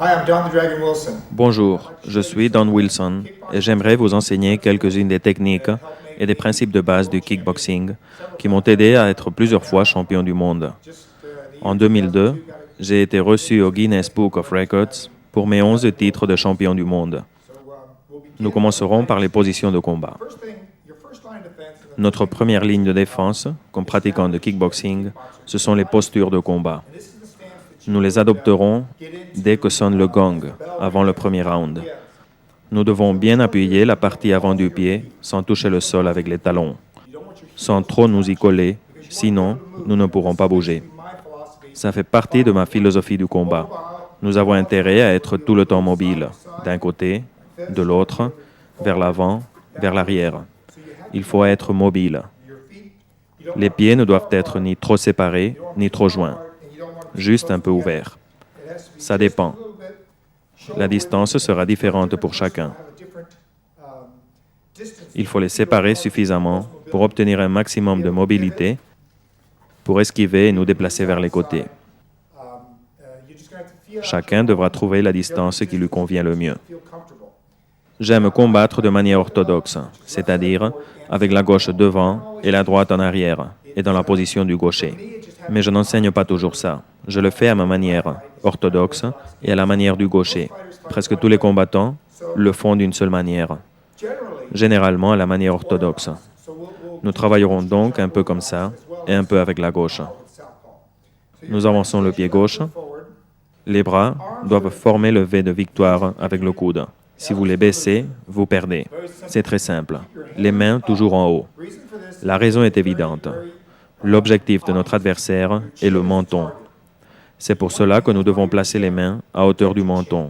Hi, I'm Don the Dragon Wilson. Bonjour, je suis Don Wilson et j'aimerais vous enseigner quelques-unes des techniques et des principes de base du kickboxing qui m'ont aidé à être plusieurs fois champion du monde. En 2002, j'ai été reçu au Guinness Book of Records pour mes 11 titres de champion du monde. Nous commencerons par les positions de combat. Notre première ligne de défense, comme pratiquant de kickboxing, ce sont les postures de combat. Nous les adopterons dès que sonne le gong, avant le premier round. Nous devons bien appuyer la partie avant du pied sans toucher le sol avec les talons, sans trop nous y coller, sinon nous ne pourrons pas bouger. Ça fait partie de ma philosophie du combat. Nous avons intérêt à être tout le temps mobile, d'un côté, de l'autre, vers l'avant, vers l'arrière. Il faut être mobile. Les pieds ne doivent être ni trop séparés, ni trop joints, juste un peu ouverts. Ça dépend. La distance sera différente pour chacun. Il faut les séparer suffisamment pour obtenir un maximum de mobilité, pour esquiver et nous déplacer vers les côtés. Chacun devra trouver la distance qui lui convient le mieux. J'aime combattre de manière orthodoxe, c'est-à-dire avec la gauche devant et la droite en arrière, et dans la position du gaucher. Mais je n'enseigne pas toujours ça. Je le fais à ma manière, orthodoxe, et à la manière du gaucher. Presque tous les combattants le font d'une seule manière, généralement à la manière orthodoxe. Nous travaillerons donc un peu comme ça, et un peu avec la gauche. Nous avançons le pied gauche. Les bras doivent former le V de victoire avec le coude. Si vous les baissez, vous perdez. C'est très simple. Les mains toujours en haut. La raison est évidente. L'objectif de notre adversaire est le menton. C'est pour cela que nous devons placer les mains à hauteur du menton,